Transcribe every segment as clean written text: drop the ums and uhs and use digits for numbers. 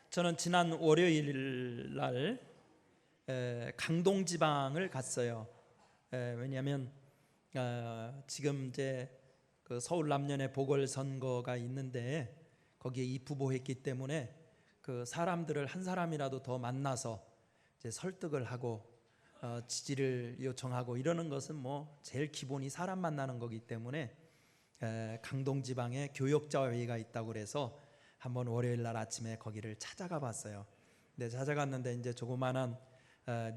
저는 지난 월요일 날 강동 지방을 갔어요. 왜냐하면 지금 이제 그 서울 남년의 보궐선거가 있는데 거기에 입후보했기 때문에 그 사람들을 한 사람이라도 더 만나서 이제 설득을 하고 지지를 요청하고 이러는 것은 뭐 제일 기본이 사람 만나는 거기 때문에 강동 지방에 교역자 회의가 있다고 그래서 한번 월요일 날 아침에 거기를 찾아가 봤어요. 근데 찾아갔는데 이제 조그마한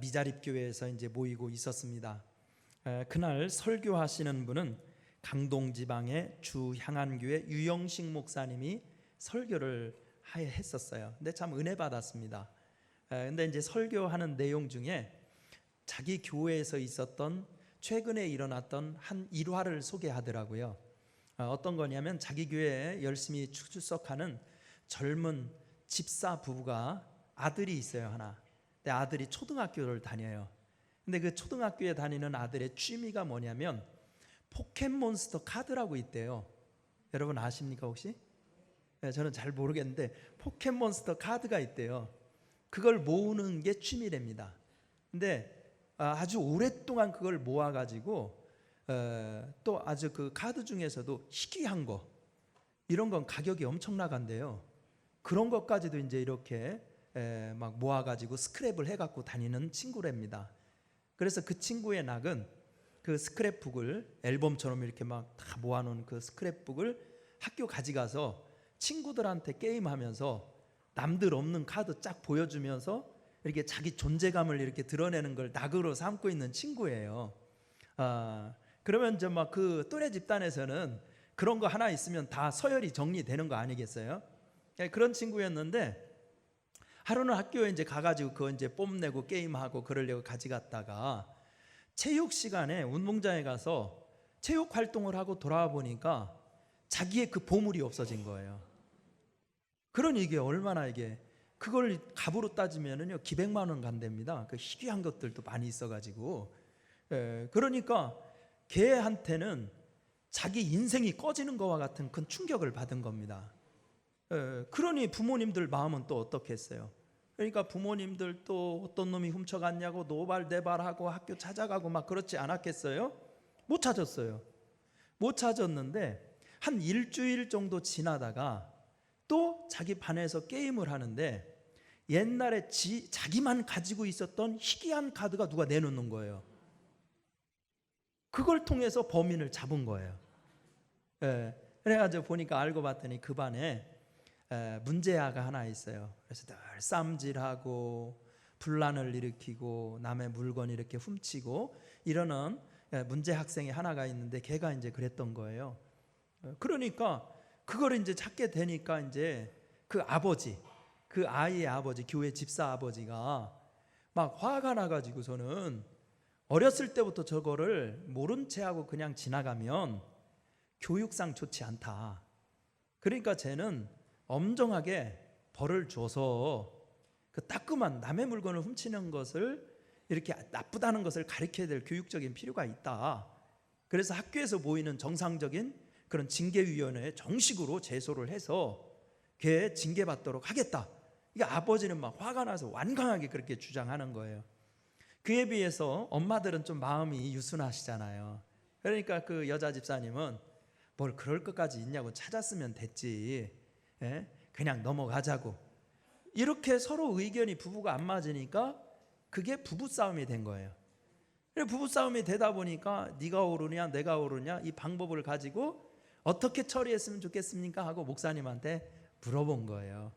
미자립 교회에서 이제 모이고 있었습니다. 그날 설교하시는 분은 강동 지방의 주 향안교회 유영식 목사님이 설교를 했었어요. 근데 참 은혜 받았습니다. 근데 이제 설교하는 내용 중에 자기 교회에서 있었던 최근에 일어났던 한 일화를 소개하더라고요. 어떤 거냐면 자기 교회에 열심히 출석하는 젊은 집사 부부가 아들이 있어요, 하나. 근데 아들이 초등학교를 다녀요. 근데 그 초등학교에 다니는 아들의 취미가 뭐냐면 포켓몬스터 카드라고 있대요. 여러분 아십니까 혹시? 저는 잘 모르겠는데 포켓몬스터 카드가 있대요. 그걸 모으는 게 취미랍니다. 근데 아주 오랫동안 그걸 모아가지고 또 아주 그 카드 중에서도 희귀한 거 이런 건 가격이 엄청 나간대요. 그런 것까지도 이제 이렇게 막 모아가지고 스크랩을 해갖고 다니는 친구랍니다. 그래서 그 친구의 낙은 그 스크랩북을 앨범처럼 이렇게 막 다 모아놓은 그 스크랩북을 학교 가져가서 친구들한테 게임하면서 남들 없는 카드 쫙 보여주면서 이렇게 자기 존재감을 이렇게 드러내는 걸 낙으로 삼고 있는 친구예요. 그러면 이제 막 그 또래 집단에서는 그런 거 하나 있으면 다 서열이 정리되는 거 아니겠어요? 그런 친구였는데 하루는 학교에 이제 가가지고 그거 이제 뽐내고 게임하고 그러려고 가져갔다가 체육 시간에 운동장에 가서 체육 활동을 하고 돌아와 보니까 자기의 그 보물이 없어진 거예요. 그러니 이게 얼마나 이게 그걸 값으로 따지면은요 기백만 원 간답니다. 그 희귀한 것들도 많이 있어가지고 그러니까 걔한테는 자기 인생이 꺼지는 것과 같은 큰 충격을 받은 겁니다. 그러니 부모님들 마음은 또 어떻겠어요? 그러니까 부모님들 또 어떤 놈이 훔쳐갔냐고 노발대발하고 학교 찾아가고 막 그렇지 않았겠어요? 못 찾았어요. 못 찾았는데 한 일주일 정도 지나다가 또 자기 반에서 게임을 하는데 옛날에 자기만 가지고 있었던 희귀한 카드가 누가 내놓는 거예요. 그걸 통해서 범인을 잡은 거예요. 그래가지고 보니까 알고 봤더니 그 반에 문제아가 하나 있어요. 그래서 늘 쌈질하고 분란을 일으키고 남의 물건 이렇게 훔치고 이러는 문제 학생이 하나가 있는데 걔가 이제 그랬던 거예요. 그러니까 그걸 이제 찾게 되니까 이제 그 아버지, 그 아이의 아버지, 교회 집사 아버지가 막 화가 나가지고서는 어렸을 때부터 저거를 모른 채 하고 그냥 지나가면 교육상 좋지 않다. 그러니까 쟤는 엄정하게 벌을 줘서 그 따끔한 남의 물건을 훔치는 것을 이렇게 나쁘다는 것을 가르쳐야 될 교육적인 필요가 있다. 그래서 학교에서 모이는 정상적인 그런 징계위원회에 정식으로 제소를 해서 걔 징계받도록 하겠다. 이게 아버지는 막 화가 나서 완강하게 그렇게 주장하는 거예요. 그에 비해서 엄마들은 좀 마음이 유순하시잖아요. 그러니까 그 여자 집사님은 뭘 그럴 것까지 있냐고 찾았으면 됐지. 그냥 넘어가자고. 이렇게 서로 의견이 부부가 안 맞으니까 그게 부부싸움이 된 거예요. 부부싸움이 되다 보니까 네가 옳으냐 내가 옳으냐 이 방법을 가지고 어떻게 처리했으면 좋겠습니까? 하고 목사님한테 물어본 거예요.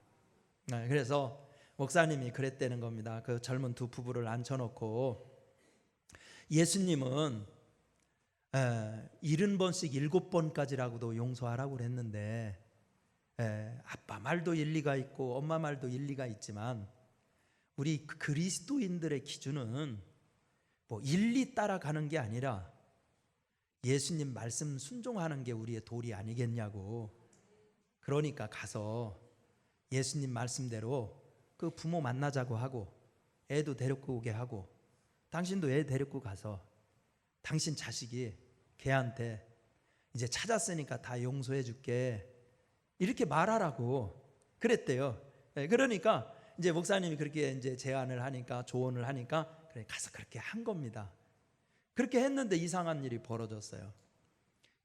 그래서 목사님이 그랬다는 겁니다. 그 젊은 두 부부를 앉혀놓고 예수님은 70번씩 7번까지라고도 용서하라고 그랬는데 아빠 말도 일리가 있고 엄마 말도 일리가 있지만 우리 그리스도인들의 기준은 뭐 일리 따라가는 게 아니라 예수님 말씀 순종하는 게 우리의 도리 아니겠냐고. 그러니까 가서 예수님 말씀대로 그 부모 만나자고 하고 애도 데리고 오게 하고 당신도 애 데리고 가서 당신 자식이 걔한테 이제 찾았으니까 다 용서해 줄게, 이렇게 말하라고 그랬대요. 그러니까 이제 목사님이 그렇게 이제 제안을 하니까, 조언을 하니까 그래 가서 그렇게 한 겁니다. 그렇게 했는데 이상한 일이 벌어졌어요.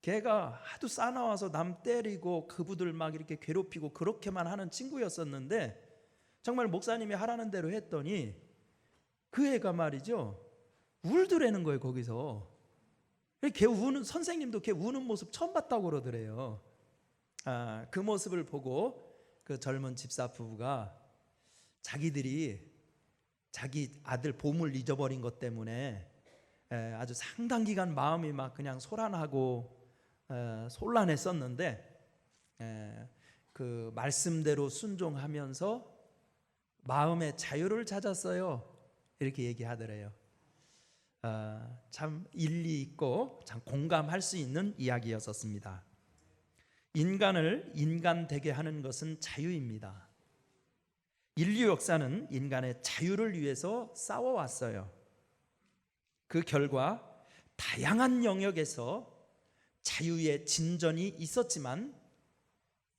걔가 하도 싸나워서 남 때리고 그부들 막 이렇게 괴롭히고 그렇게만 하는 친구였었는데, 정말 목사님이 하라는 대로 했더니 그 애가 말이죠, 울더라는 거예요. 거기서 걔 우는, 선생님도 걔 우는 모습 처음 봤다고 그러더래요. 그 모습을 보고 그 젊은 집사 부부가 자기들이 자기 아들 보물 잊어버린 것 때문에 아주 상당 기간 마음이 막 그냥 소란하고 혼란했었는데, 그 말씀대로 순종하면서 마음의 자유를 찾았어요. 이렇게 얘기하더래요. 참 일리 있고 참 공감할 수 있는 이야기였었습니다. 인간을 인간 되게 하는 것은 자유입니다. 인류 역사는 인간의 자유를 위해서 싸워왔어요. 그 결과 다양한 영역에서 자유의 진전이 있었지만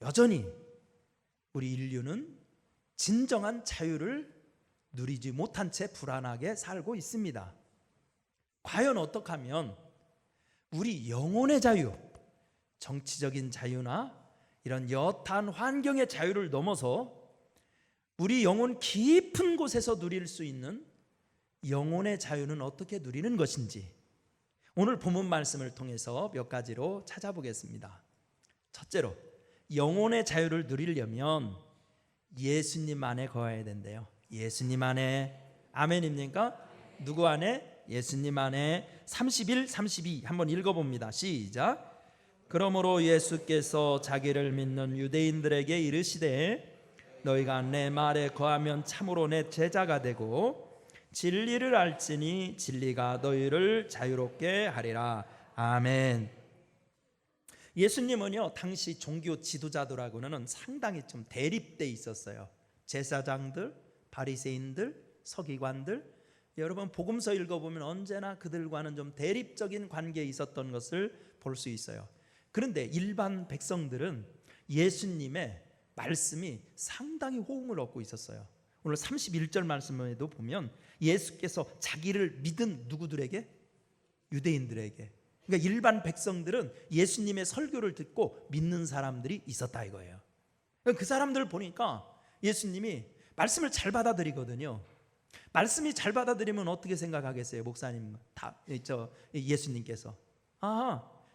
여전히 우리 인류는 진정한 자유를 누리지 못한 채 불안하게 살고 있습니다. 과연 어떻게 하면 우리 영혼의 자유, 정치적인 자유나 이런 여타한 환경의 자유를 넘어서 우리 영혼 깊은 곳에서 누릴 수 있는 영혼의 자유는 어떻게 누리는 것인지, 오늘 본문 말씀을 통해서 몇 가지로 찾아보겠습니다. 첫째로, 영혼의 자유를 누리려면 예수님 안에 거해야 된대요. 예수님 안에. 아멘입니까? 누구 안에? 예수님 안에. 31, 32 한번 읽어봅니다. 시작. 그러므로 예수께서 자기를 믿는 유대인들에게 이르시되 너희가 내 말에 거하면 참으로 내 제자가 되고 진리를 알지니 진리가 너희를 자유롭게 하리라. 아멘. 예수님은요, 당시 종교 지도자들하고는 상당히 좀 대립돼 있었어요. 제사장들, 바리새인들, 서기관들, 여러분 복음서 읽어보면 언제나 그들과는 좀 대립적인 관계에 있었던 것을 볼 수 있어요. 그런데 일반 백성들은 예수님의 말씀이 상당히 호응을 얻고 있었어요. 오늘 31절 말씀에도 보면 예수께서 자기를 믿은 누구들에게? 유대인들에게. 그러니까 일반 백성들은 예수님의 설교를 듣고 믿는 사람들이 있었다 이거예요. 그 사람들을 보니까 예수님이 말씀을 잘 받아들이거든요. 말씀이 잘 받아들이면 어떻게 생각하겠어요? 목사님, 예수님께서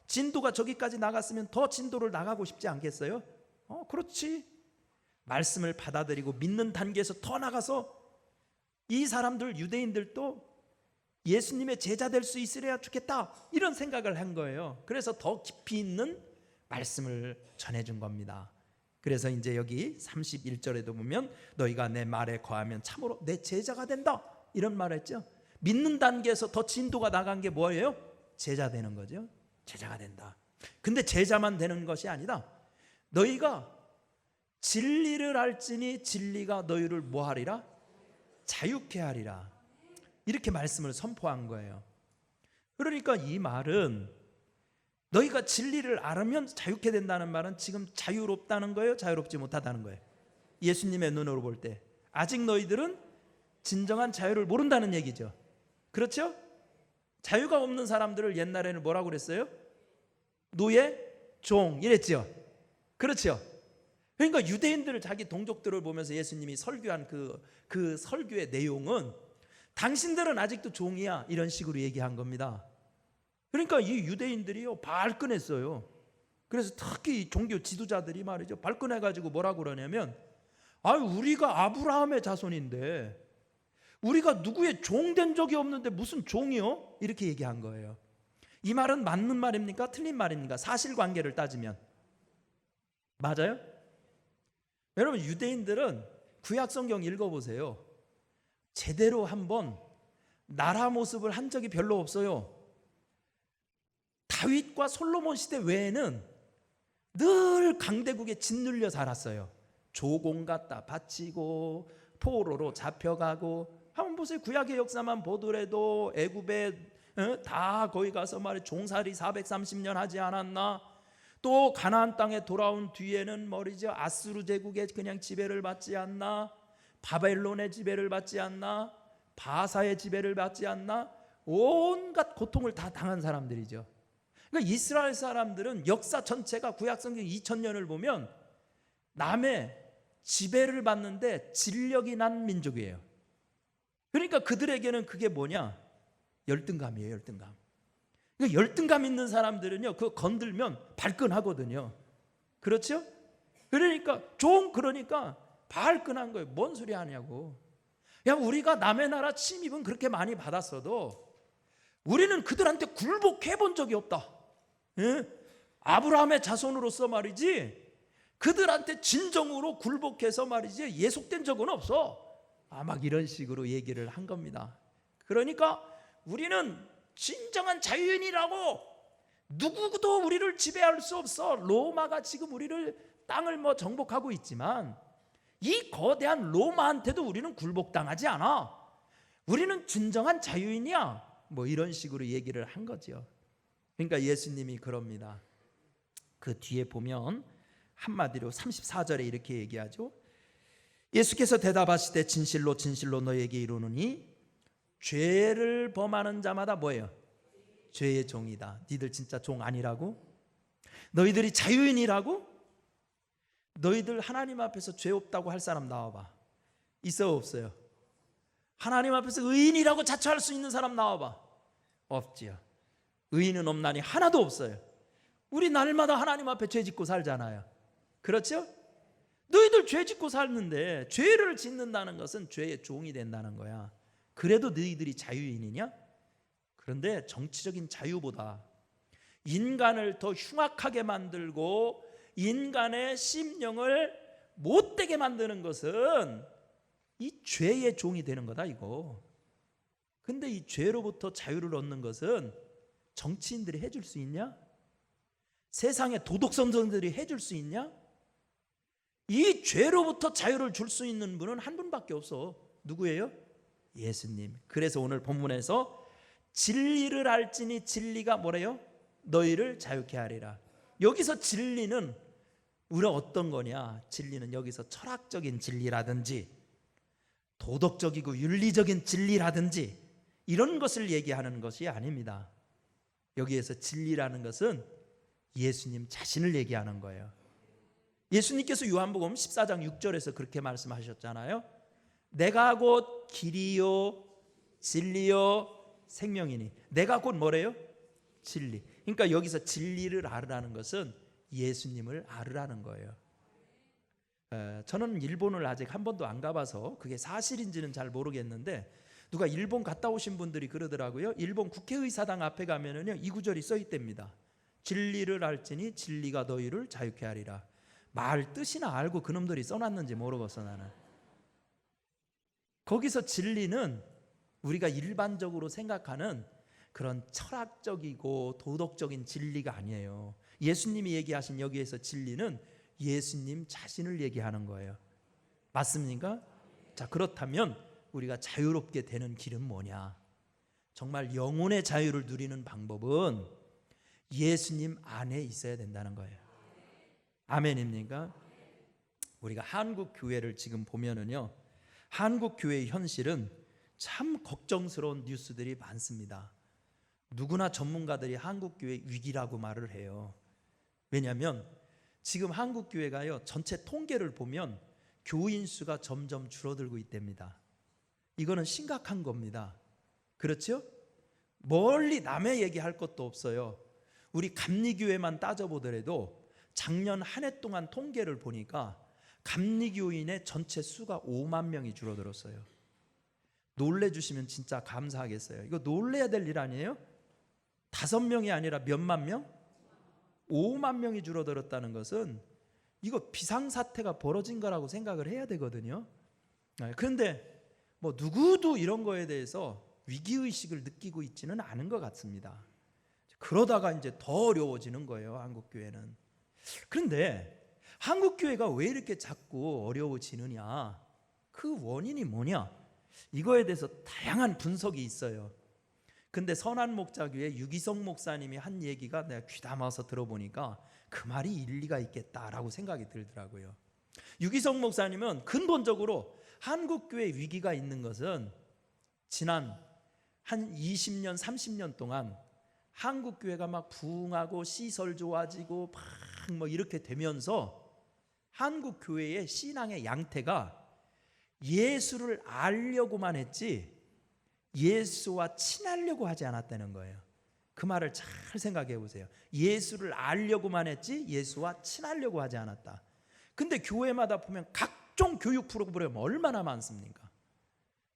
진도가 저기까지 나갔으면 더 진도를 나가고 싶지 않겠어요? 그렇지. 말씀을 받아들이고 믿는 단계에서 더 나가서 이 사람들, 유대인들도 예수님의 제자 될 수 있으려야 좋겠다, 이런 생각을 한 거예요. 그래서 더 깊이 있는 말씀을 전해준 겁니다. 그래서 이제 여기 31절에도 보면 너희가 내 말에 거하면 참으로 내 제자가 된다, 이런 말을 했죠. 믿는 단계에서 더 진도가 나간 게 뭐예요? 제자 되는 거죠. 제자가 된다. 근데 제자만 되는 것이 아니다. 너희가 진리를 알지니 진리가 너희를 뭐 하리라? 자유케 하리라. 이렇게 말씀을 선포한 거예요. 그러니까 이 말은 너희가 진리를 알으면 자유케 된다는 말은 지금 자유롭다는 거예요? 자유롭지 못하다는 거예요? 예수님의 눈으로 볼 때 아직 너희들은 진정한 자유를 모른다는 얘기죠. 그렇죠? 자유가 없는 사람들을 옛날에는 뭐라고 그랬어요? 노예, 종 이랬죠. 그렇죠? 그러니까 유대인들을, 자기 동족들을 보면서 예수님이 설교한 그 설교의 내용은 당신들은 아직도 종이야, 이런 식으로 얘기한 겁니다. 그러니까 이 유대인들이요 발끈했어요. 그래서 특히 이 종교 지도자들이 말이죠, 발끈해가지고 뭐라고 그러냐면 우리가 아브라함의 자손인데 우리가 누구의 종 된 적이 없는데 무슨 종이요? 이렇게 얘기한 거예요. 이 말은 맞는 말입니까? 틀린 말입니까? 사실관계를 따지면 맞아요? 여러분, 유대인들은 구약성경 읽어보세요. 제대로 한번 나라 모습을 한 적이 별로 없어요. 다윗과 솔로몬 시대 외에는 늘 강대국에 짓눌려 살았어요. 조공 갖다 바치고 포로로 잡혀가고, 한번 보세요. 구약의 역사만 보더라도 애굽에 다 거기 가서 말이야 종살이 430년 하지 않았나? 또 가나안 땅에 돌아온 뒤에는 말이죠 아수르 제국의 그냥 지배를 받지 않나? 바벨론의 지배를 받지 않나? 바사의 지배를 받지 않나? 온갖 고통을 다 당한 사람들이죠. 그러니까 이스라엘 사람들은 역사 전체가 구약성경 2000년을 보면 남의 지배를 받는데 진력이 난 민족이에요. 그러니까 그들에게는 그게 뭐냐? 열등감이에요. 열등감. 그러니까 열등감 있는 사람들은요 그거 건들면 발끈하거든요. 그렇죠? 그러니까 그러니까 발끈한 거예요. 뭔 소리 하냐고. 야, 우리가 남의 나라 침입은 그렇게 많이 받았어도 우리는 그들한테 굴복해 본 적이 없다. 예? 아브라함의 자손으로서 말이지 그들한테 진정으로 굴복해서 말이지 예속된 적은 없어. 막 이런 식으로 얘기를 한 겁니다. 그러니까 우리는 진정한 자유인이라고 누구도 우리를 지배할 수 없어. 로마가 지금 우리를 땅을 정복하고 있지만 이 거대한 로마한테도 우리는 굴복당하지 않아. 우리는 진정한 자유인이야. 이런 식으로 얘기를 한 거죠. 그러니까 예수님이 그럽니다. 그 뒤에 보면 한마디로 34절에 이렇게 얘기하죠. 예수께서 대답하시되 진실로 진실로 너희에게 이르노니 죄를 범하는 자마다 뭐예요? 죄의 종이다. 니들 진짜 종 아니라고? 너희들이 자유인이라고? 너희들 하나님 앞에서 죄 없다고 할 사람 나와봐. 있어 없어요? 하나님 앞에서 의인이라고 자처할 수 있는 사람 나와봐. 없지요. 의인은 없나니 하나도 없어요. 우리 날마다 하나님 앞에 죄 짓고 살잖아요. 그렇죠? 너희들 죄 짓고 살는데 죄를 짓는다는 것은 죄의 종이 된다는 거야. 그래도 너희들이 자유인이냐? 그런데 정치적인 자유보다 인간을 더 흉악하게 만들고 인간의 심령을 못되게 만드는 것은 이 죄의 종이 되는 거다 이거. 근데 이 죄로부터 자유를 얻는 것은 정치인들이 해줄 수 있냐? 세상의 도덕성들이 해줄 수 있냐? 이 죄로부터 자유를 줄 수 있는 분은 한 분밖에 없어. 누구예요? 예수님. 그래서 오늘 본문에서 진리를 알지니 진리가 뭐래요? 너희를 자유케 하리라. 여기서 진리는 우리가 어떤 거냐? 진리는 여기서 철학적인 진리라든지 도덕적이고 윤리적인 진리라든지 이런 것을 얘기하는 것이 아닙니다. 여기에서 진리라는 것은 예수님 자신을 얘기하는 거예요. 예수님께서 요한복음 14장 6절에서 그렇게 말씀하셨잖아요. 내가 곧 길이요 진리요 생명이니. 내가 곧 뭐래요? 진리. 그러니까 여기서 진리를 알으라는 것은 예수님을 알으라는 거예요. 저는 일본을 아직 한 번도 안 가봐서 그게 사실인지는 잘 모르겠는데 누가 일본 갔다 오신 분들이 그러더라고요. 일본 국회의사당 앞에 가면은요 이 구절이 써 있답니다. 진리를 알지니 진리가 너희를 자유케 하리라. 말 뜻이나 알고 그놈들이 써놨는지 모르겠어 나는. 거기서 진리는 우리가 일반적으로 생각하는 그런 철학적이고 도덕적인 진리가 아니에요. 예수님이 얘기하신 여기에서 진리는 예수님 자신을 얘기하는 거예요. 맞습니까? 자, 그렇다면 우리가 자유롭게 되는 길은 뭐냐? 정말 영혼의 자유를 누리는 방법은 예수님 안에 있어야 된다는 거예요. 아멘입니까? 우리가 한국 교회를 지금 보면은요, 한국 교회의 현실은 참 걱정스러운 뉴스들이 많습니다. 누구나 전문가들이 한국 교회 위기라고 말을 해요. 왜냐하면 지금 한국 교회가요 전체 통계를 보면 교인 수가 점점 줄어들고 있답니다. 이거는 심각한 겁니다. 그렇죠? 멀리 남의 얘기할 것도 없어요. 우리 감리교회만 따져보더라도 작년 한 해 동안 통계를 보니까 감리교인의 전체 수가 5만 명이 줄어들었어요. 놀래주시면 진짜 감사하겠어요. 이거 놀래야 될 일 아니에요? 5명이 아니라 몇만 명? 5만 명이 줄어들었다는 것은 이거 비상사태가 벌어진 거라고 생각을 해야 되거든요. 그런데 뭐 누구도 이런 거에 대해서 위기의식을 느끼고 있지는 않은 것 같습니다. 그러다가 이제 더 어려워지는 거예요, 한국교회는. 그런데 한국교회가 왜 이렇게 자꾸 어려워지느냐? 그 원인이 뭐냐? 이거에 대해서 다양한 분석이 있어요. 근데 선한 목자교회 유기성 목사님이 한 얘기가 내가 귀담아서 들어보니까 그 말이 일리가 있겠다라고 생각이 들더라고요. 유기성 목사님은 근본적으로 한국교회 위기가 있는 것은 지난 한 20년 30년 동안 한국교회가 막 부흥하고 시설 좋아지고 막 뭐 이렇게 되면서 한국교회의 신앙의 양태가 예수를 알려고만 했지 예수와 친하려고 하지 않았다는 거예요. 그 말을 잘 생각해 보세요. 예수를 알려고만 했지 예수와 친하려고 하지 않았다. 근데 교회마다 보면 각종 교육 프로그램 얼마나 많습니까?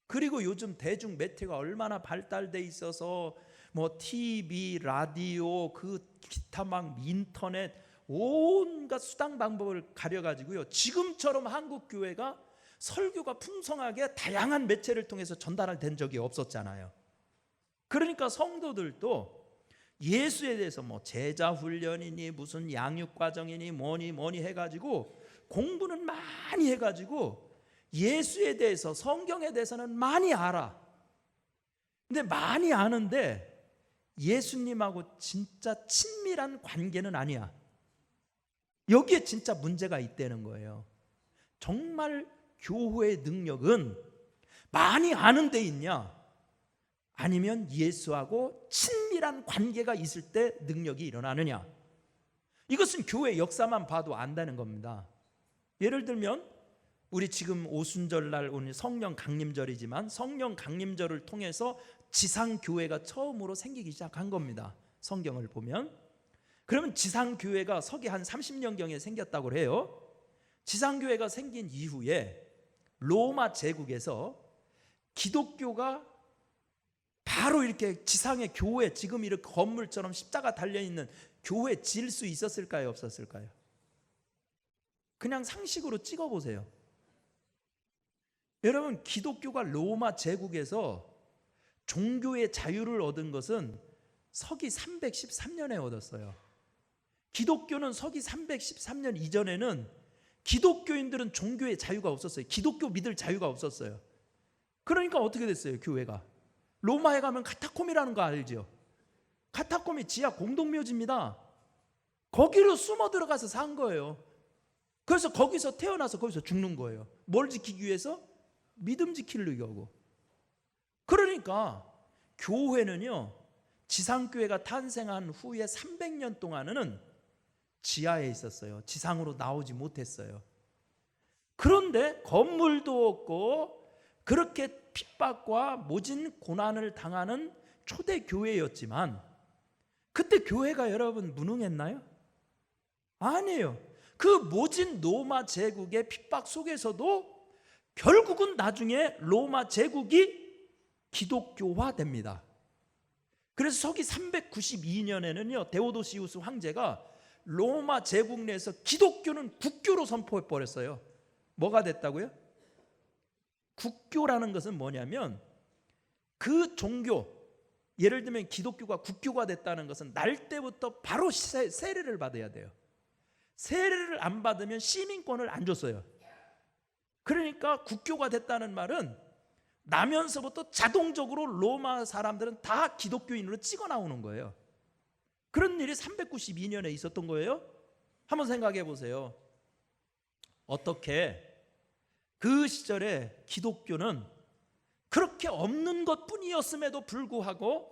그리고 요즘 대중 매체가 얼마나 발달돼 있어서 뭐 TV, 라디오, 그 기타 막 인터넷 온갖 수단 방법을 가려가지고요, 지금처럼 한국 교회가 설교가 풍성하게 다양한 매체를 통해서 전달된 적이 없었잖아요. 그러니까 성도들도 예수에 대해서 뭐 제자 훈련이니 무슨 양육 과정이니 뭐니 해가지고 공부는 많이 해가지고 예수에 대해서 성경에 대해서는 많이 알아. 근데 많이 아는데 예수님하고 진짜 친밀한 관계는 아니야. 여기에 진짜 문제가 있다는 거예요. 정말 교회의 능력은 많이 아는 데 있냐, 아니면 예수하고 친밀한 관계가 있을 때 능력이 일어나느냐. 이것은 교회 역사만 봐도 안다는 겁니다. 예를 들면 우리 지금 오순절날 오늘 성령 강림절이지만 성령 강림절을 통해서 지상교회가 처음으로 생기기 시작한 겁니다. 성경을 보면. 그러면 지상교회가 서기 한 30년경에 생겼다고 해요. 지상교회가 생긴 이후에 로마 제국에서 기독교가 바로 이렇게 지상의 교회, 지금 이렇게 건물처럼 십자가 달려있는 교회 질 수 있었을까요? 없었을까요? 그냥 상식으로 찍어보세요. 여러분, 기독교가 로마 제국에서 종교의 자유를 얻은 것은 서기 313년에 얻었어요. 기독교는 서기 313년 이전에는 기독교인들은 종교의 자유가 없었어요. 기독교 믿을 자유가 없었어요. 그러니까 어떻게 됐어요? 교회가 로마에 가면 카타콤이라는 거 알죠? 카타콤이 지하 공동묘지입니다. 거기로 숨어 들어가서 산 거예요. 그래서 거기서 태어나서 거기서 죽는 거예요. 뭘 지키기 위해서? 믿음 지키려고. 그러니까 교회는요, 지상교회가 탄생한 후에 300년 동안은 지하에 있었어요. 지상으로 나오지 못했어요. 그런데 건물도 없고 그렇게 핍박과 모진 고난을 당하는 초대 교회였지만 그때 교회가 여러분 무능했나요? 아니에요. 그 모진 로마 제국의 핍박 속에서도 결국은 나중에 로마 제국이 기독교화됩니다. 그래서 서기 392년에는요 데오도시우스 황제가 로마 제국 내에서 기독교는 국교로 선포해 버렸어요. 뭐가 됐다고요? 국교라는 것은 뭐냐면 그 종교, 예를 들면 기독교가 국교가 됐다는 것은 날 때부터 바로 세례를 받아야 돼요. 세례를 안 받으면 시민권을 안 줬어요. 그러니까 국교가 됐다는 말은 나면서부터 자동적으로 로마 사람들은 다 기독교인으로 찍어 나오는 거예요. 그런 일이 392년에 있었던 거예요. 한번 생각해 보세요. 어떻게 그 시절에 기독교는 그렇게 없는 것뿐이었음에도 불구하고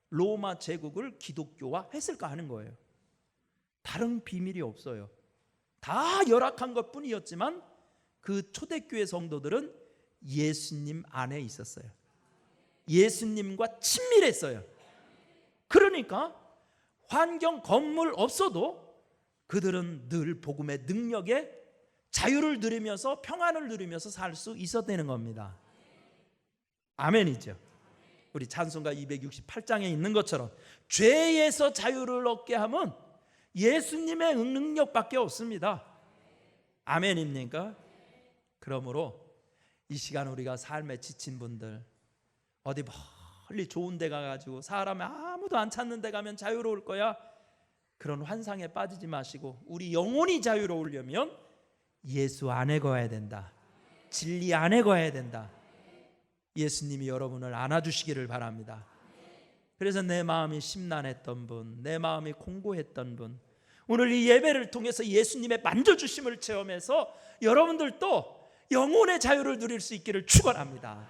로마 제국을 기독교화 했을까 하는 거예요. 다른 비밀이 없어요. 다 열악한 것뿐이었지만 그 초대교회 성도들은 예수님 안에 있었어요. 예수님과 친밀했어요. 그러니까 환경, 건물 없어도 그들은 늘 복음의 능력에 자유를 누리면서 평안을 누리면서 살 수 있었다는 겁니다. 아멘이죠. 우리 찬송가 268장에 있는 것처럼 죄에서 자유를 얻게 하면 예수님의 능력밖에 없습니다. 아멘입니까? 그러므로 이 시간 우리가 삶에 지친 분들, 어디 멀리 좋은 데 가가지고 사람 아무도 안 찾는 데 가면 자유로울 거야, 그런 환상에 빠지지 마시고 우리 영혼이 자유로우려면 예수 안에 거야 된다. 진리 안에 거야 된다. 예수님이 여러분을 안아주시기를 바랍니다. 그래서 내 마음이 심란했던 분, 내 마음이 공고했던 분, 오늘 이 예배를 통해서 예수님의 만져주심을 체험해서 여러분들도 영혼의 자유를 누릴 수 있기를 축원합니다.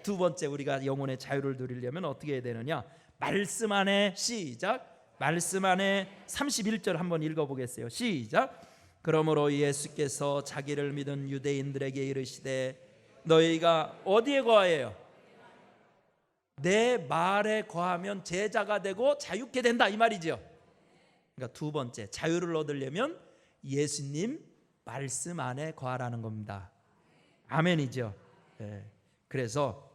두 번째, 우리가 영혼의 자유를 누리려면 어떻게 해야 되느냐? 말씀 안에, 시작, 말씀 안에 31절 한번 읽어보겠어요. 시작. 그러므로 예수께서 자기를 믿은 유대인들에게 이르시되 너희가 어디에 거하여요? 내 말에 거하면 제자가 되고 자유케 된다, 이 말이죠. 그러니까 두 번째, 자유를 얻으려면 예수님 말씀 안에 거하라는 겁니다. 아멘이죠. 네. 그래서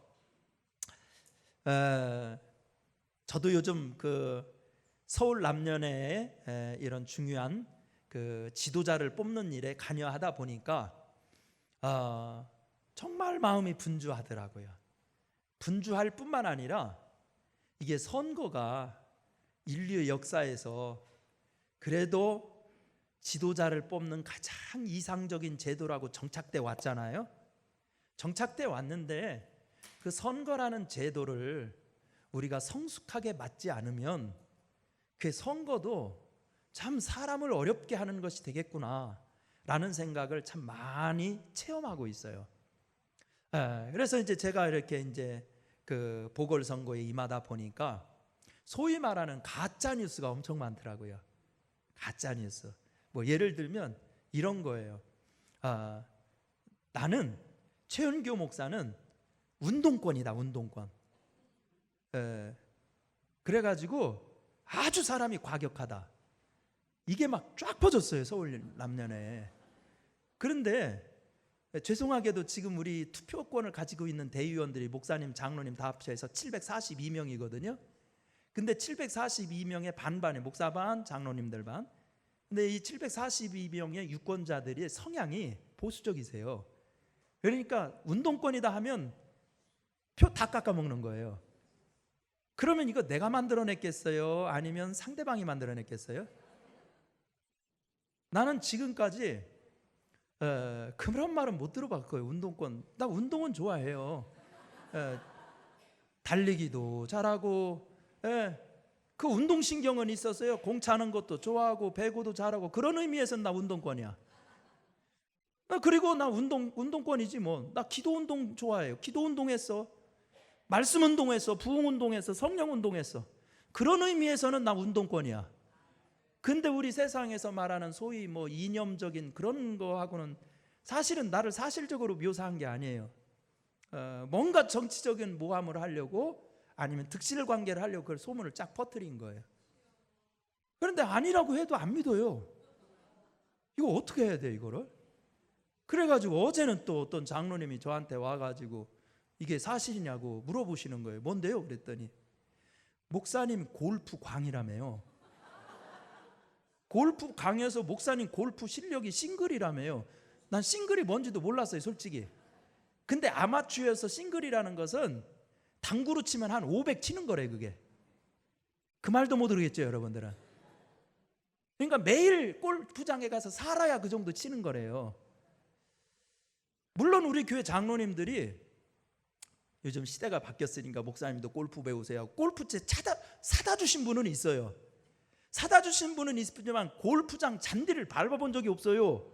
저도 요즘 그 서울 남녀의 이런 중요한 그 지도자를 뽑는 일에 관여하다 보니까 정말 마음이 분주하더라고요. 분주할 뿐만 아니라 이게 선거가 인류의 역사에서 그래도 지도자를 뽑는 가장 이상적인 제도라고 정착돼 왔잖아요. 정착돼 왔는데 그 선거라는 제도를 우리가 성숙하게 맞지 않으면 그 선거도 참 사람을 어렵게 하는 것이 되겠구나 라는 생각을 참 많이 체험하고 있어요. 그래서 이제 제가 이렇게 이제 그 보궐선거에 임하다 보니까 소위 말하는 가짜 뉴스가 엄청 많더라고요. 가짜 뉴스. 뭐 예를 들면 이런 거예요. 나는 최은교 목사는 운동권이다, 운동권. 그래가지고 아주 사람이 과격하다. 이게 막 쫙 퍼졌어요, 서울 남년에. 그런데 죄송하게도 지금 우리 투표권을 가지고 있는 대의원들이 목사님, 장로님 다 합쳐서 742명이거든요. 근데 742명의 반반이 목사 반, 장로님들 반. 근데 이 742명의 유권자들의 성향이 보수적이세요. 그러니까 운동권이다 하면 표 다 깎아먹는 거예요. 그러면 이거 내가 만들어냈겠어요? 아니면 상대방이 만들어냈겠어요? 나는 지금까지 그런 말은 못 들어봤고요. 운동권. 나 운동은 좋아해요. 달리기도 잘하고, 그 운동신경은 있었어요. 공 차는 것도 좋아하고 배구도 잘하고. 그런 의미에서는 나 운동권이야. 그리고 나 운동권이지 뭐. 나 기도 운동 좋아해요. 기도 운동했어. 말씀 운동했어. 부흥 운동했어. 성령 운동했어. 그런 의미에서는 나 운동권이야. 근데 우리 세상에서 말하는 소위 뭐 이념적인 그런 거하고는 사실은 나를 사실적으로 묘사한 게 아니에요. 뭔가 정치적인 모함을 하려고 아니면 득실 관계를 하려고 그걸 소문을 쫙 퍼뜨린 거예요. 그런데 아니라고 해도 안 믿어요. 이거 어떻게 해야 돼, 이거를? 그래가지고 어제는 또 어떤 장로님이 저한테 와가지고 이게 사실이냐고 물어보시는 거예요. 뭔데요? 그랬더니 목사님 골프 광이라며요. 골프 강에서 목사님 골프 실력이 싱글이라며요. 난 싱글이 뭔지도 몰랐어요, 솔직히. 근데 아마추어에서 싱글이라는 것은 당구로 치면 한 500 치는 거래, 그게. 그 말도 못 모르겠죠, 여러분들은. 그러니까 매일 골프장에 가서 살아야 그 정도 치는 거래요. 물론 우리 교회 장로님들이 요즘 시대가 바뀌었으니까 목사님도 골프 배우세요 하고 골프채 사다 주신 분은 있어요. 사다 주신 분은 있지만 골프장 잔디를 밟아본 적이 없어요.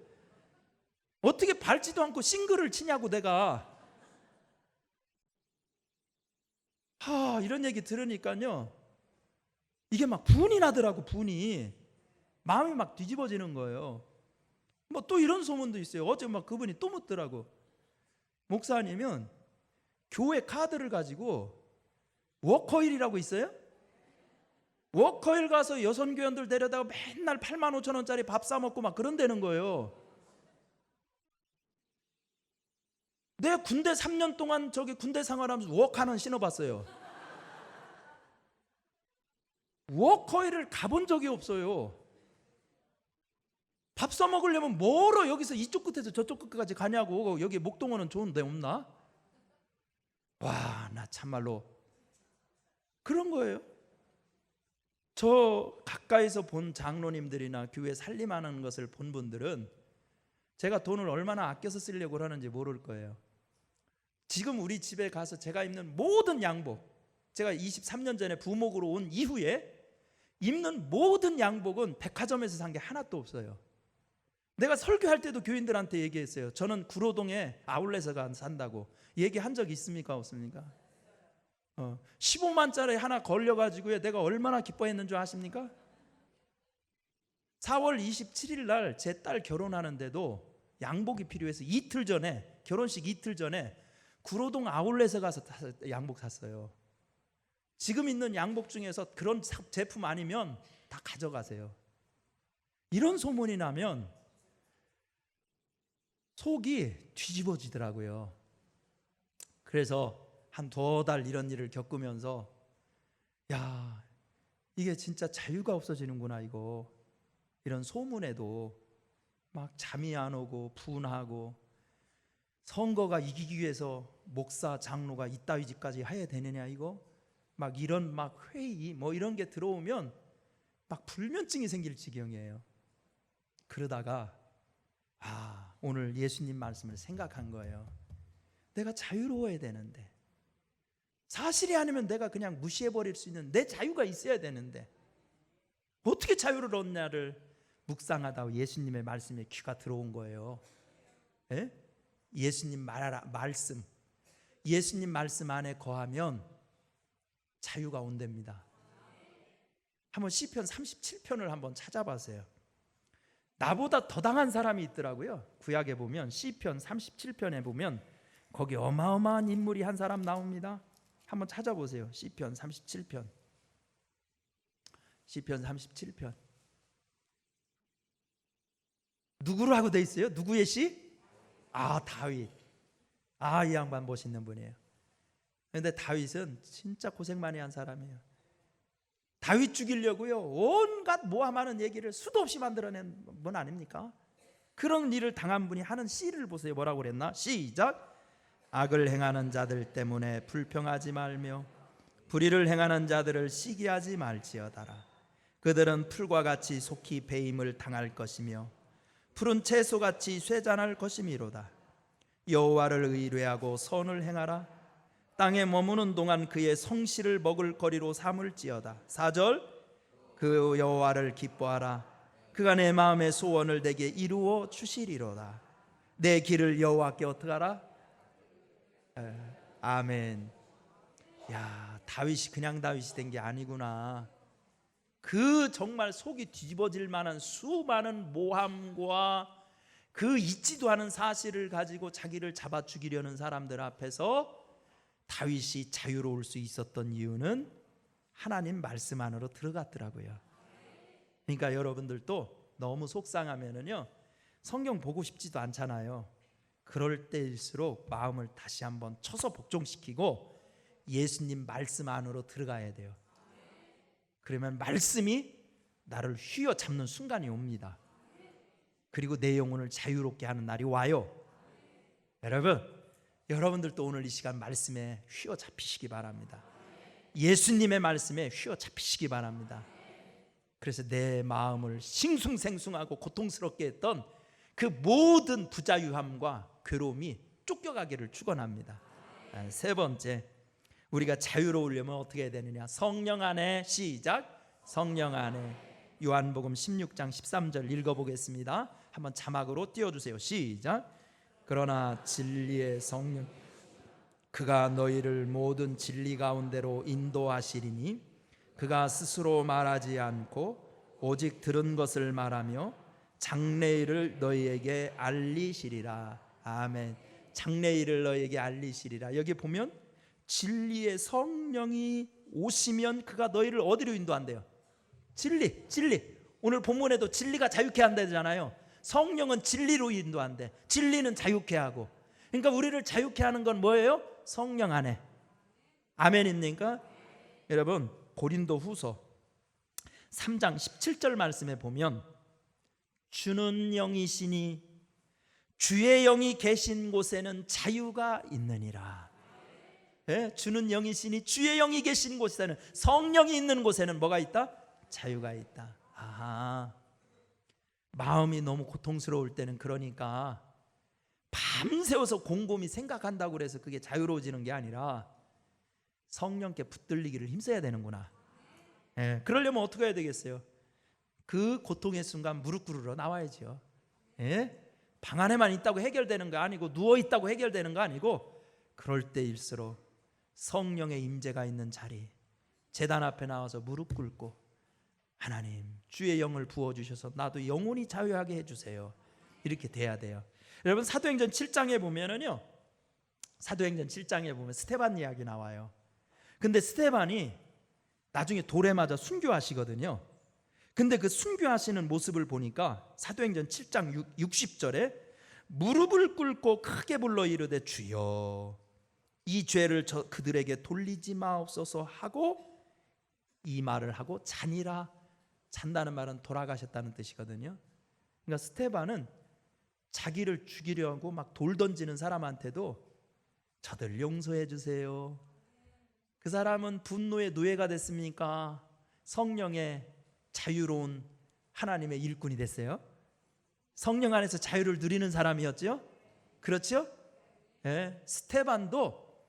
어떻게 밟지도 않고 싱글을 치냐고 내가. 이런 얘기 들으니까요, 이게 막 분이 나더라고. 분이 마음이 막 뒤집어지는 거예요. 뭐 또 이런 소문도 있어요. 어제 막 그분이 또 묻더라고. 목사님은 교회 카드를 가지고 워커힐이라고 있어요? 워커힐 가서 여선교원들 데려다가 맨날 85,000원짜리 밥 사 먹고 막 그런다는 거예요. 내가 군대 3년 동안 저기 군대 생활하면서 워커는 신어봤어요. 워커힐을 가본 적이 없어요. 밥 사 먹으려면 뭐로 여기서 이쪽 끝에서 저쪽 끝까지 가냐고. 여기 목동어는 좋은 데 없나? 와, 나 참말로 그런 거예요. 저 가까이서 본 장로님들이나 교회 살림하는 것을 본 분들은 제가 돈을 얼마나 아껴서 쓰려고 하는지 모를 거예요. 지금 우리 집에 가서 제가 입는 모든 양복, 제가 23년 전에 부목으로 온 이후에 입는 모든 양복은 백화점에서 산 게 하나도 없어요. 내가 설교할 때도 교인들한테 얘기했어요. 저는 구로동에 아울렛에 산다고 얘기한 적 있습니까? 없습니까? 15만짜리 하나 걸려가지고 내가 얼마나 기뻐했는 줄 아십니까? 4월 27일 날 제 딸 결혼하는데도 양복이 필요해서 이틀 전에, 결혼식 이틀 전에 구로동 아울렛에 가서 양복 샀어요. 지금 있는 양복 중에서 그런 제품 아니면 다 가져가세요. 이런 소문이 나면 속이 뒤집어지더라고요. 그래서 한 2달 이런 일을 겪으면서 야, 이게 진짜 자유가 없어지는구나. 이거 이런 소문에도 막 잠이 안 오고 분하고, 선거가 이기기 위해서 목사 장로가 이따위 짓까지 해야 되느냐, 이거 막 이런 막 회의 뭐 이런 게 들어오면 막 불면증이 생길 지경이에요. 그러다가 오늘 예수님 말씀을 생각한 거예요. 내가 자유로워야 되는데, 사실이 아니면 내가 그냥 무시해버릴 수 있는 내 자유가 있어야 되는데 어떻게 자유를 얻냐를 묵상하다 예수님의 말씀에 귀가 들어온 거예요. 예? 예수님 말씀, 예수님 말씀 안에 거하면 자유가 온답니다. 한번 시편 37편을 한번 찾아보세요. 나보다 더 당한 사람이 있더라고요. 구약에 보면 시편 37편에 보면 거기 어마어마한 인물이 한 사람 나옵니다. 한번 찾아보세요. 시편 37편. 시편 37편. 누구라고 돼 있어요? 누구의 시? 다윗. 이 양반 멋있는 분이에요. 그런데 다윗은 진짜 고생 많이 한 사람이에요. 다윗 죽이려고요, 온갖 모함하는 얘기를 수도 없이 만들어낸 분 아닙니까? 그런 일을 당한 분이 하는 시를 보세요. 뭐라고 그랬나? 시작. 악을 행하는 자들 때문에 불평하지 말며 불의를 행하는 자들을 시기하지 말지어다라. 그들은 풀과 같이 속히 배임을 당할 것이며 푸른 채소같이 쇠잔할 것이미로다. 여호와를 의뢰하고 선을 행하라. 땅에 머무는 동안 그의 성실을 먹을 거리로 삼을지어다. 4절. 그 여호와를 기뻐하라. 그가 내 마음의 소원을 내게 이루어 주시리로다. 내 길을 여호와께 어떻게 하라? 아멘. 야, 다윗이 그냥 다윗이 된 게 아니구나. 그 정말 속이 뒤집어질 만한 수많은 모함과 그 있지도 않은 사실을 가지고 자기를 잡아 죽이려는 사람들 앞에서 다윗이 자유로울 수 있었던 이유는 하나님 말씀 안으로 들어갔더라고요. 그러니까 여러분들도 너무 속상하면은요, 성경 보고 싶지도 않잖아요. 그럴 때일수록 마음을 다시 한번 쳐서 복종시키고 예수님 말씀 안으로 들어가야 돼요. 그러면 말씀이 나를 휘어잡는 순간이 옵니다. 그리고 내 영혼을 자유롭게 하는 날이 와요. 여러분들도 오늘 이 시간 말씀에 휘어잡히시기 바랍니다. 예수님의 말씀에 휘어잡히시기 바랍니다. 그래서 내 마음을 싱숭생숭하고 고통스럽게 했던 그 모든 부자유함과 괴로움이 쫓겨가기를 축원합니다. 3번째, 우리가 자유로우려면 어떻게 해야 되느냐? 성령 안에, 시작. 성령 안에. 요한복음 16장 13절 읽어보겠습니다. 한번 자막으로 띄워주세요. 시작. 그러나 진리의 성령 그가 너희를 모든 진리 가운데로 인도하시리니 그가 스스로 말하지 않고 오직 들은 것을 말하며 장래일을 너희에게 알리시리라. 아멘. 장래일을 너희에게 알리시리라. 여기 보면 진리의 성령이 오시면 그가 너희를 어디로 인도한대요? 진리. 오늘 본문에도 진리가 자유케 한다잖아요. 성령은 진리로 인도한대. 진리는 자유케 하고. 그러니까 우리를 자유케 하는 건 뭐예요? 성령 안에. 아멘입니까? 여러분, 고린도 후서 3장 17절 말씀에 보면 주는 영이시니 주의 영이 계신 곳에는 자유가 있느니라. 주는 영이시니 주의 영이 계신 곳에는, 성령이 있는 곳에는 뭐가 있다? 자유가 있다. 마음이 너무 고통스러울 때는 그러니까 밤새워서 곰곰이 생각한다고 해서 그게 자유로워지는 게 아니라 성령께 붙들리기를 힘써야 되는구나. 예, 그러려면 어떻게 해야 되겠어요? 그 고통의 순간 무릎 꿇으러 나와야죠. 예? 방 안에만 있다고 해결되는 거 아니고, 누워 있다고 해결되는 거 아니고, 그럴 때일수록 성령의 임재가 있는 자리, 제단 앞에 나와서 무릎 꿇고, 하나님 주의 영을 부어주셔서 나도 영원히 자유하게 해주세요. 이렇게 돼야 돼요. 여러분, 사도행전 7장에 보면은요, 사도행전 7장에 보면 스데반 이야기 나와요. 근데 스데반이 나중에 돌에 맞아 순교하시거든요. 근데 그 순교하시는 모습을 보니까 사도행전 7장 60절에 무릎을 꿇고 크게 불러 이르되 주여 이 죄를 그들에게 돌리지 마옵소서 하고, 이 말을 하고 자니라. 잔다는 말은 돌아가셨다는 뜻이거든요. 그러니까 스데반은 자기를 죽이려고 막 돌 던지는 사람한테도 저들 용서해 주세요. 그 사람은 분노의 노예가 됐습니까? 성령의 자유로운 하나님의 일꾼이 됐어요. 성령 안에서 자유를 누리는 사람이었죠. 그렇죠? 네, 스데반도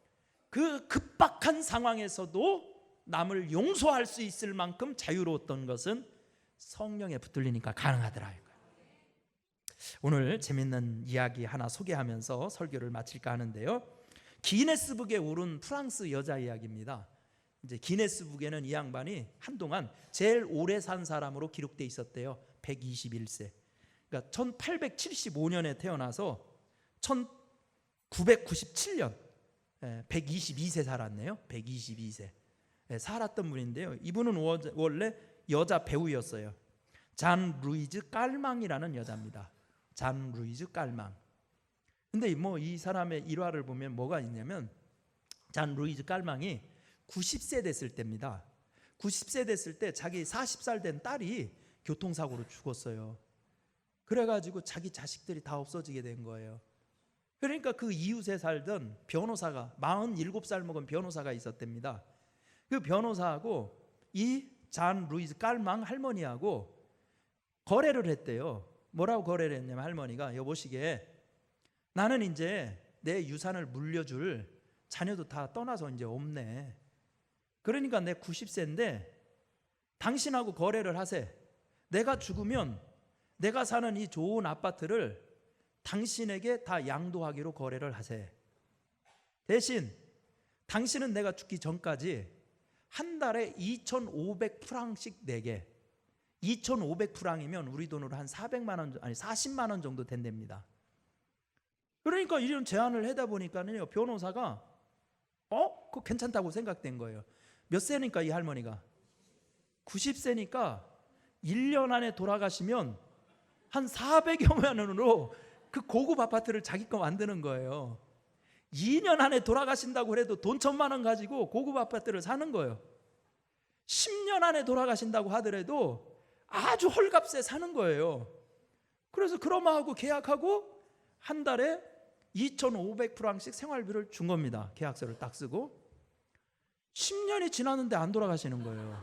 그 급박한 상황에서도 남을 용서할 수 있을 만큼 자유로웠던 것은 성령에 붙들리니까 가능하더라. 오늘 재밌는 이야기 하나 소개하면서 설교를 마칠까 하는데요, 기네스북에 오른 프랑스 여자 이야기입니다. 이제 기네스북에는 이 양반이 한동안 제일 오래 산 사람으로 기록되어 있었대요. 121세. 그러니까 1875년에 태어나서 1997년 122세 살았네요. 122세 살았던 분인데요, 이분은 원래 여자 배우였어요. 잔 루이즈 깔망이라는 여자입니다. 잔 루이즈 깔망. 근데 뭐 이 사람의 일화를 보면 뭐가 있냐면, 잔 루이즈 깔망이 90세 됐을 때입니다. 90세 됐을 때 자기 40살 된 딸이 교통사고로 죽었어요. 그래가지고 자기 자식들이 다 없어지게 된 거예요. 그러니까 그 이웃에 살던 변호사가, 47살 먹은 변호사가 있었답니다. 그 변호사하고 이 잔 루이즈 깔망 할머니하고 거래를 했대요. 뭐라고 거래를 했냐면, 할머니가 여보시게 나는 이제 내 유산을 물려줄 자녀도 다 떠나서 이제 없네. 그러니까 내 90세인데 당신하고 거래를 하세. 내가 죽으면 내가 사는 이 좋은 아파트를 당신에게 다 양도하기로 거래를 하세. 대신 당신은 내가 죽기 전까지 한 달에 2,500프랑씩 내게. 2,500프랑이면 우리 돈으로 한 400만 원, 아니 40만 원 정도 된답니다. 그러니까 이런 제안을 하다 보니까는요, 변호사가 그거 괜찮다고 생각된 거예요. 몇 세니까 이 할머니가? 90세니까 1년 안에 돌아가시면 한 400여만 원으로 그 고급 아파트를 자기 거 만드는 거예요. 2년 안에 돌아가신다고 해도 돈 1,000만 원 가지고 고급 아파트를 사는 거예요. 10년 안에 돌아가신다고 하더라도 아주 헐값에 사는 거예요. 그래서 그러마하고 계약하고 한 달에 2,500프랑씩 생활비를 준 겁니다. 계약서를 딱 쓰고. 10년이 지났는데 안 돌아가시는 거예요.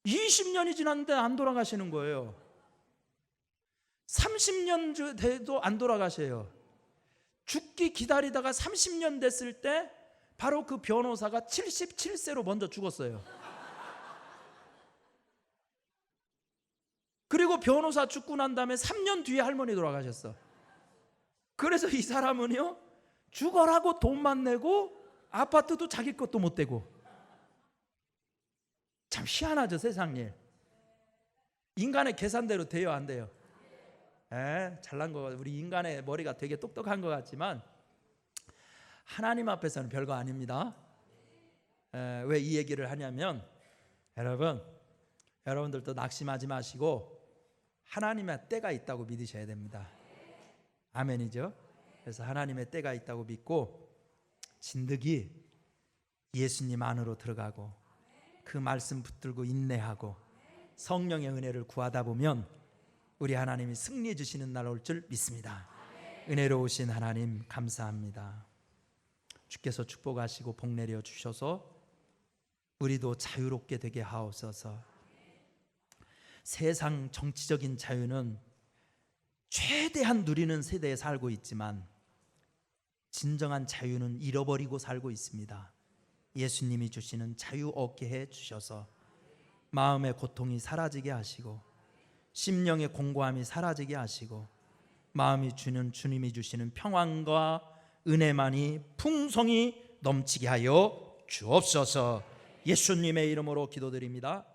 20년이 지났는데 안 돌아가시는 거예요. 30년 돼도 안 돌아가셔요. 죽기 기다리다가 30년 됐을 때 바로 그 변호사가 77세로 먼저 죽었어요. 그리고 변호사 죽고 난 다음에 3년 뒤에 할머니 돌아가셨어. 그래서 이 사람은요, 죽어라고 돈만 내고 아파트도 자기 것도 못 되고. 참 희한하죠, 세상 일. 인간의 계산대로 돼요, 안 돼요? 잘난 거, 우리 인간의 머리가 되게 똑똑한 것 같지만 하나님 앞에서는 별거 아닙니다. 왜 이 얘기를 하냐면, 여러분들도 낙심하지 마시고 하나님의 때가 있다고 믿으셔야 됩니다. 아멘이죠? 그래서 하나님의 때가 있다고 믿고 진득이 예수님 안으로 들어가고 그 말씀 붙들고 인내하고 성령의 은혜를 구하다 보면 우리 하나님이 승리해 주시는 날 올 줄 믿습니다. 은혜로우신 하나님 감사합니다. 주께서 축복하시고 복 내려 주셔서 우리도 자유롭게 되게 하옵소서. 세상 정치적인 자유는 최대한 누리는 세대에 살고 있지만 진정한 자유는 잃어버리고 살고 있습니다. 예수님이 주시는 자유 얻게 해 주셔서 마음의 고통이 사라지게 하시고 심령의 공고함이 사라지게 하시고 마음이 주는 주님이 주시는 평안과 은혜만이 풍성히 넘치게 하여 주옵소서. 예수님의 이름으로 기도드립니다.